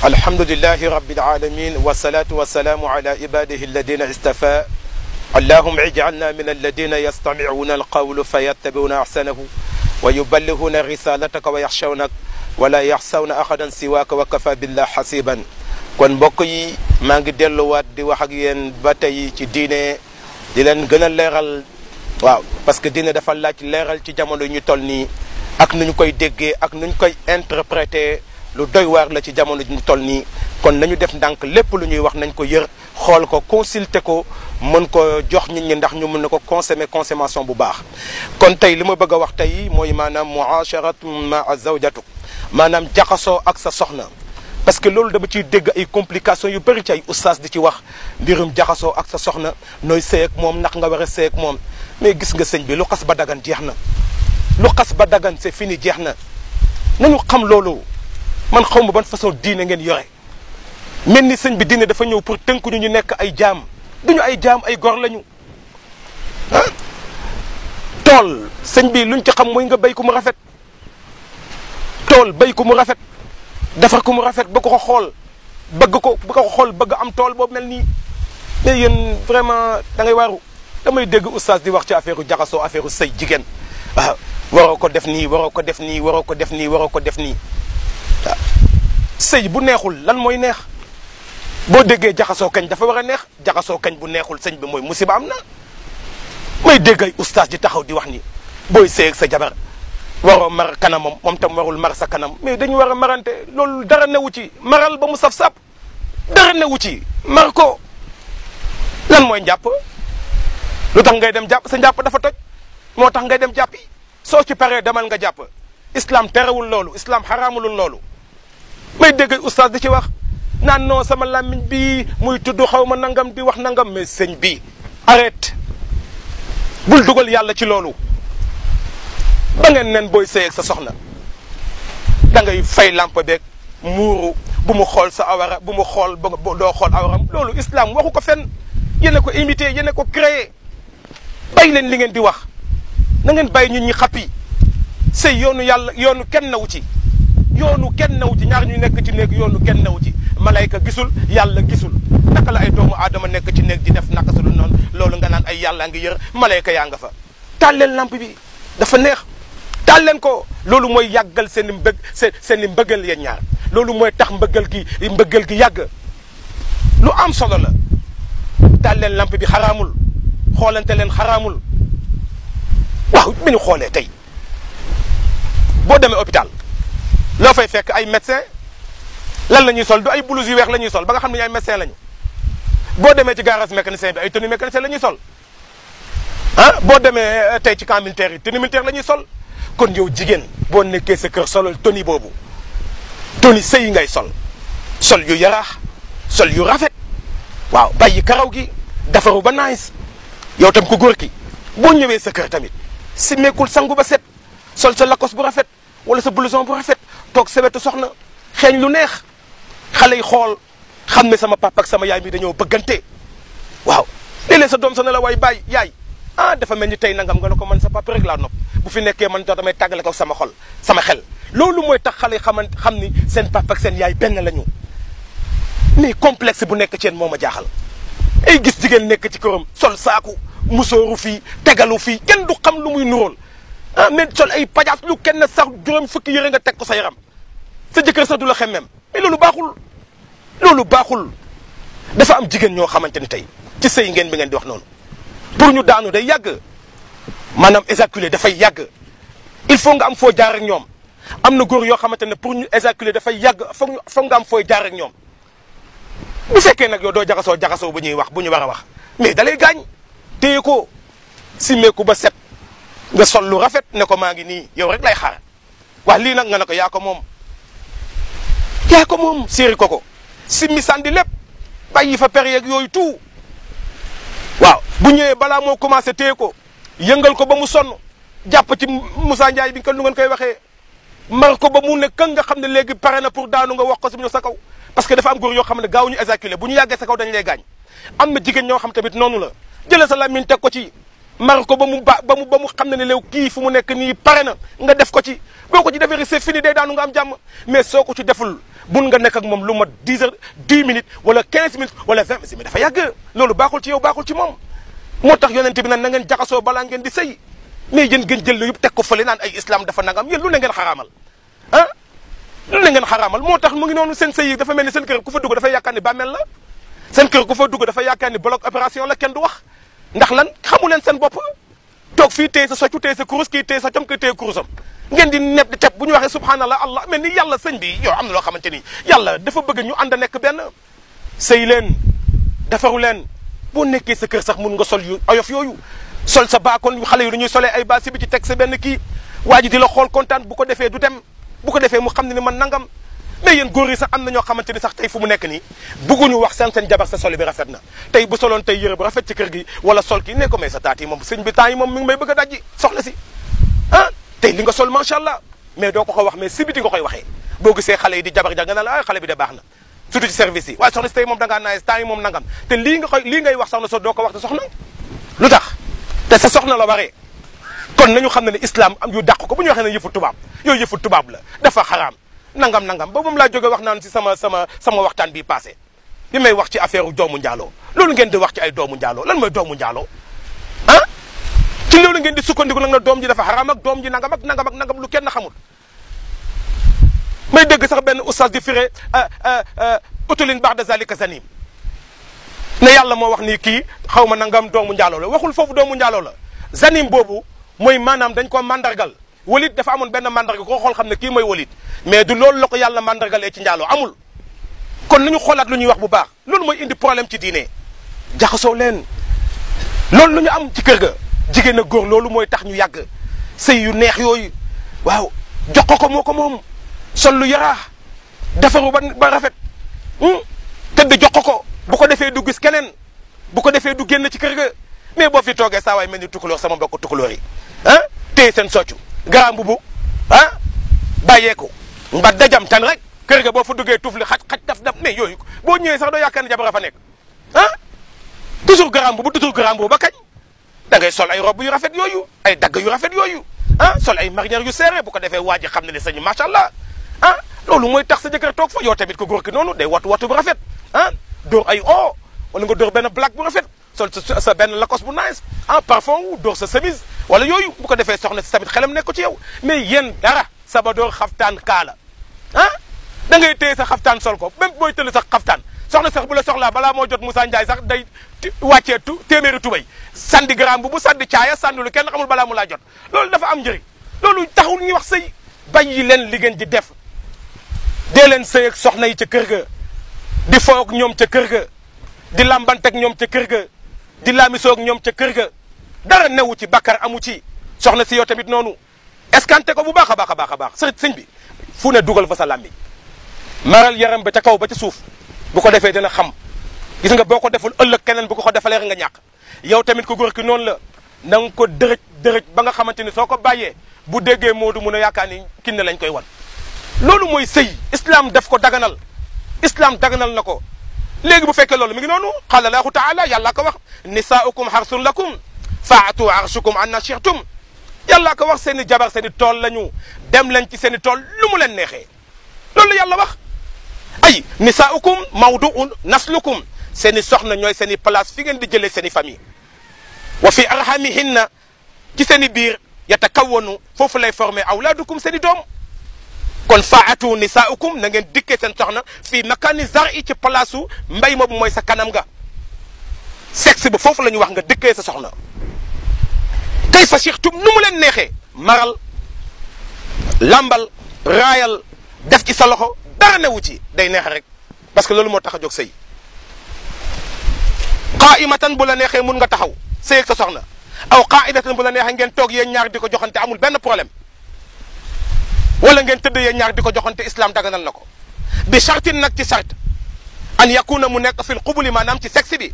alhamdulillahi rabbil alamin wassalatu wassalamu ala ibadihi alladina istafa allahumma ij'alna min alladina yastami'una alqawla fayattabi'una ahsanahu wa yuballighuna risalataka wa yakhshawnak wa la yakhshawna ahadan siwaka wa kafa billah hasiban. kon mbokk yi maa ngi delluwaat di wax ak yéen ba tey ci diine di leen gën a leeral waaw parce que diine dafa laaj leeral ci jamono yi ñu toll nii ak nu ñu koy déggee ak nu ñu koy interpréter lu doy waar la ci jamono ji ñu toll nii. kon nañu def ndànk lépp lu ñuy wax nañ ko yër xool ko consulter ko mën ko jox nit ñi ndax ñu mën na ko consommer consommation bu baax. kon tey li ma bëgg a wax tey mooy maanaam muasharatu ma'a zawjatu maanaam jaxasoo ak sa soxna. parce que loolu dama ciy dégg ay complications yu bëri ci ay oustaz di ci wax mbirum jaxasoo ak sa soxna nooy sëy ak moom ndax nga war a sëy ak moom mais gis nga sëñ bi lu xas ba dagan jeex na lu xas ba dagan c'est fini jeex na nañu xam loolu. man xaw ma ban façon diine ngeen yore mel ni sëñ bi diine dafa ñëw pour tënkuñu ñu nekk ay jaam duñu ay jaam ay gor lañu ah. tool sëñ bi luñ ci xam mooy nga béy ko mu rafet tool béy ko mu rafet defar ko mu rafet ba ko xool bëgg ko ba ko xool bëgg am tool boobu mel nii mais yéen vraiment da ngay waaru damay dégg oustaz di wax ci affaire jaxasoo affaire sëy jigéen waaw waroo ko def nii waroo ko def nii waroo ko def nii waroo ko def nii. waaw sëy bu neexul lan mooy neex boo déggee jaxasoo kañ dafa war a neex jaxasoo kañ bu neexul sëñ bi mooy musiba am na may dégg ay oustaz di taxaw di wax ni booy sëy ak sa jabar waroo mar kanamam moom tam warul mar sa kanam mais dañu war a marante loolu dara newu ci maral ba mu saf-sap dara newu ci mar ko lan mooy njàpp lu tax ngay dem jàpp sa njàpp dafa toj moo tax ngay dem jàppi soo ci paree demal nga jàpp islam terewul loolu islam xaraamulul loolu may dégg oustaz di ci wax naan non sama làmmiñ bi muy tudd xaw ma nangam di wax nangam mais sëñ bi arrête bul dugal yàlla ci loolu ba ngeen nen booy sëy ak sa soxna da ngay fay lampe beeg muuru bu mu xool sa awara bu mu xool ba doo xool awaram loolu islam waxu ko fenn yéen a ko imité yéen a ko créé bay leen li ngeen di wax na ngeen bàyyi ñun ñi xappi sëy yoonu yàlla yoonu kenn nawu ci ñaar ñu nekk ci néeg yoonu kenn nawu ci malayka gisul yàlla gisul naka la ay doomu aadama nekk ci néeg di def naka su dul noonu loolu nga naan ay yàlla ngi yër malayka yaa nga fa taal leen lampe bi dafa neex taal leen ko loolu mooy yàggal seen i mbëggal yeen ñaar loolu mooy tax mbëggal gi yàgg lu am solo la taal leen lampe bi xaraamul xoolante leen xaraamul waaw bi ñu xoolee tey boo demee hôpital loo fay fekk ay médecin lan la ñuy sol du ay blouse yu weex la ñuy sol ba nga xam ne ay médecin lañu boo demee ci garage mécanicien bi ay tenue mécanicien la ñuy sol ah boo demee tey ci camp militaire yi tenue militaire la ñuy sol kon yow jigéen boo nekkee sa kër solal tenue boobu tenue sëy ngay sol yu yaraax sol yu rafet waaw bàyyi karaw gi defaru ba nice yow tam ko góor ki boo ñëwee sa kër tamit si meekul sangu ba set sol sa lakos bu rafet wala sa blouson bu rafet toog sa wetu soxna xeeñ lu neex xale yi xool xam ne sama papa ak sama yaay mi dañoo bëggante waaw léeg-léeg sa doom sa ne la waay baay yaay ah dafa mel ni tey nangam nga ne ko man sa papa rek laa nopp bu fi nekkee man damay tàggale ko sama xel loolu mooy tax xale yi xam ni seen papa ak seen yaay benn la ñu mais complexe bu nekk ci yéen moo ma jaaxal ay gis jigéen nekk ci këram sol saaku musóoru fii tegalu fii kenn du xam lu muy nuróol ah mais sol ay pajaas lu kenn sax juróom fukki yëre nga teg ko sa yaram sa jëkkër sax du la xemmem mais loolu baaxul dafa am jigéen ñoo xamante ni tey ci sëy ngeen bi ngeen di wax noonu pour ñu daanu day yàgg maanaam éjaculer dafay yàgg il faut nga am foo jaar ak ñoom am na góor yoo xamante ne pour ñu éjaculer dafay yàgg foog nga am fooy jaar ak ñoom bu fekkee nag yow doo jaxasoo bu ñuy wax bu ñu war a wax mais dalay gaañ téye ko simmeeku ba set nga sol lu rafet ne ko maa ngi nii yow rek lay xaar wax lii nag nga ne ko yaa ko moom séeri ko simmi sandi lépp bàyyi fa période yooyu tout waaw bu ñëwee balaa moo commencé téye ko yëngal ko ba mu sonn jàpp ci Moussa Ndiaye bi nu ngeen koy waxee mar ko ba mu ne kën nga xam ne léegi pare na pour daanu nga wax ko si mu sa kaw parce que dafa am góor yoo xam ne gaaw ñu éjaculer bu ñu yàggee sa kaw dañu lay gaañ am na jigéen ñoo xam tamit noonu la jëlee sa làmmiñ teg ko ci mar ko ba mu xam ne léew kii fu mu nekk nii pare na nga def ko ci boo ko ci defee rek c'est fini day daanu nga am jàmm mais soo ko ci deful bun nga nekk ak moom lu mat 10 minutes wala 15 minutes wala 20 minutes mais dafa yàgg loolu baaxul ci yow baaxul ci moom moo tax yonente bi nag na ngeen jaxasoo balaa ngeen di sëy mais yéen ngeen jël la yëpp teg ko fële naan ay islam dafa nangam yéen lu ne ngeen xaraamal ah lu ne ngeen xaraamal moo tax mu ngi noonu seen sëy yi dafa mel ni seen kër ku fa dugg dafay yaakaar ni bàmmeel la seen kër ku fa dugg dafay yaakaar ni bloc opération la kenn du wax ndax lan xamu leen seen bopp toog fii téye sa soccu téye sa kurus kii téye sa com kii téye kurusam ngeen di nepp di teb bu ñu waxee subhanallah allah mais ni yàlla sëñ bi yow am na loo xamante ni yàlla dafa bëgg ñu ànd nekk benn sëy leen defaru leen boo nekkee sa kër sax mun nga sol yu oyof yooyu sol sa baakoon yu xale yu dañuy solee ay baasi bi ci teg sa benn kii waa ji di la xool kontaan bu ko defee du dem bu ko defee mu xam ne ni man nangam mais yéen góor yi sax am na ñoo xamante ni sax tey fu mu nekk nii bëgguñu wax seen jabar sa soli bi rafet na tey bu soloon tey yëre bu rafet ci kër gi wala sol kii ne ko mais sa taat yi moom sëñ bi temps yi moom mi ngi may bëgg a dajji soxla si ah tey li nga sol macha allah mais doo ko wax mais si biti nga koy waxee boo gisee xale yi di jabar nga naan la xale bi de baax na surtout ci service yi waaye soxna si tey moom da ngaa naaj temps yi moom nangam te lii ngay wax soxna so doo ko wax te soxna lu tax te sa soxna la waree kon nañu xam ne ne islam am yu dàq ko bu ñu waxee ne yëfu tubaab yooyu yëfu tubaab la dafa xaraam nangam ba moom laa jóge wax naan si sama waxtaan bii passé bi may wax ci affaire doomu njaaloo loolu ngeen di wax ci ay doomu njaaloo lan mooy doomu njaaloo ah ci loolu ngeen di sukkandiku nag na doom ji dafa xaraam ak doom ji nangam lu kenn xamul may dégg sax benn oustaz di firé utulin ba'da zalika zanim ne yàlla moo wax ni kii xaw ma nangam doomu njaaloo la waxul foofu doomu njaaloo la zanim boobu mooy maanaam dañ ko mandargal walit dafa amoon benn mandarga koo xool xam ne kii mooy walit mais du loolu la ko yàlla mandargalee ci njaaloo amul kon nañu xoolaat lu ñuy wax bu baax loolu mooy indi problème ci diine jaxasoo leen loolu lu ñu am ci kër ga jigéen ak góor loolu mooy tax ñu yàgg sëy yu neex yooyu waaw jox ko moo ko moom sol lu yaraax defaru ba rafet tëdd jox ko bu ko defee du gis keneen bu ko defee du génn ci kër ga mais boo fi toogee saa waay mel ni tukulóor sama mbokku tukulóor yi ah téye seen soccu garaam bubu ah bàyyeeku mba dajam tan rek kër ga boo fa duggee tuuf li xaj daf mais yooyu boo ñëwee sax doo yaakaar ne jabar fa nekk ah toujours garaam bubu ba kañ da ngay sol ay robe yu rafet yooyu ay dagg yu rafet yooyu ah sol ay marinière yu serré bu ko defee waa ji xam ne ne sañu macha allah ah loolu mooy tax sa jëkkër toog fa yow tamit ko góor ki noonu day watu bu rafet ah dóor ay wala nga dóor benn black bu rafet sol sa benn lakos bu nice ah parfum wu dóor sa chemise wala yooyu bu ko defee soxna si tamit xelam nekk ko ci yow mais yéen dara sabadoor xaftaan kaala ah da ngay téye sa xaftaan sol ko même booy tëll sax xaftaan soxna sax bu la soxlaa balaa moo jot Moussa Ndiaye sax day wàccee téeméeri tubay sandi gramme bu sandi caaya sandi lu kenn xamul balaa mu laa jot loolu dafa am njëriñ loolu taxul ñuy wax sëy bàyyi leen li ngeen di def dee leen sëy ak soxna yi ca kër ga di foog ñoom ca kër ga di lambanteeg ñoom ca kër ga di laamisoog ñoom ca kër ga dara newu ci bakkar amu ci soxna si yow tamit noonu escanté ko bu baax a baax sëñ bi fu ne dugal fa sa làmmiñ maral yaram ba ca kaw ba ca suuf bu ko defee dina xam gis nga boo ko deful ëllëg keneen bu ko defalee rek nga ñàkk yow tamit ko góor ki noonu la na nga ko dërëj ba nga xamante ni soo ko bàyyee bu déggee moodu mun a yaakaar ni kinne lañ koy wan loolu mooy sëy islam def ko daganal na ko léegi bu fekkee loolu mi ngi noonu qaala allahu taala yàllaa ko wax nisaaukum harsun lakum faatu arshukum anna shi'tum yàllaa ko wax seen i jabar seen i tool lañu dem leen ci seen i tool lu mu leen neexee loolu la yàlla wax ay nisaaukum mawduun naslukum seen i soxna ñooy seen i place fi ngeen di jëlee seen i famille wa fi arhamihinna ci seen i biir yatakawwanu foofu lay formé awlaadukum seen i doom kon faatu nisaaukum na ngeen dikkee seen soxna fii makani zar'i ci place mbay moobu mooy sa kanam nga sexe ba foofu la ñu wax nga dikkee sa soxna kayfa shi'tum nu mu leen neexee maral lambal raayal def ci sa loxo dara newu ci day neex rek parce que loolu moo tax a jóg sëy qaa'imatan bu la neexee mun nga taxaw sëy ak sa soxna aw qaa'idatan bu la neexee ngeen toog yéen ñaar di ko joxante amul benn problème wala ngeen tëdd yéen ñaar di ko joxante islam daganal na ko bi shartin nag ci shart an yakuna mu nekk fil qubuli maanaam ci sexe bi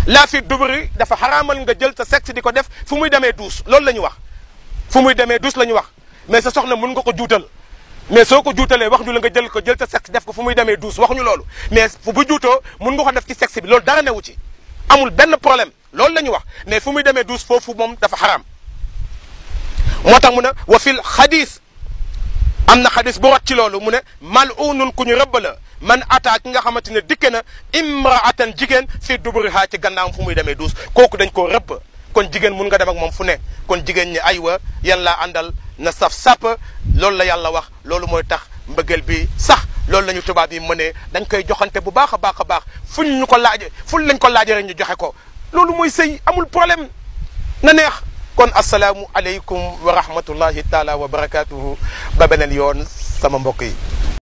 laa fi duburi dafa xaraamal nga jël sa sexe di ko def fu muy demee duus loolu la ñu wax fu muy demee duus la ñu wax mais sa soxna mun nga ko juutal mais soo ko juutalee wax ñu la nga jël sa sexe def ko fu muy demee duus waxuñu loolu mais fu bu juutoo mun nga ko def ci sexe bi loolu dara newu ci amul benn problème loolu la ñu wax mais fu muy demee douche foofu moom dafa xaraam moo tax mu ne wa fil xadis am na xadis bu rot ci loolu mu ne mal'unun ku ñu rëbb la man ataa ki nga xamante ne dikke na imraatan jigéen fii duburiha ci gannaawam fu muy demee douche kooku dañ koo rëbb kon jigéen mun nga dem ak moom fu ne kon jigéen ñi aywa yan laa àndal na saf sàpp loolu la yàlla wax loolu mooy tax mbëggeel bi sax loolu la ñu tubaab yi mënee dañ koy joxante bu baax a baax a baax fuñ ñu ko laaje fuñ lañ ko laaje rek ñu joxe ko loolu mooy sëy amul problème na neex kon asalaamu aleykum wa rahmatullahi taala wa barakatuhu ba beneen yoon sama mbokk yi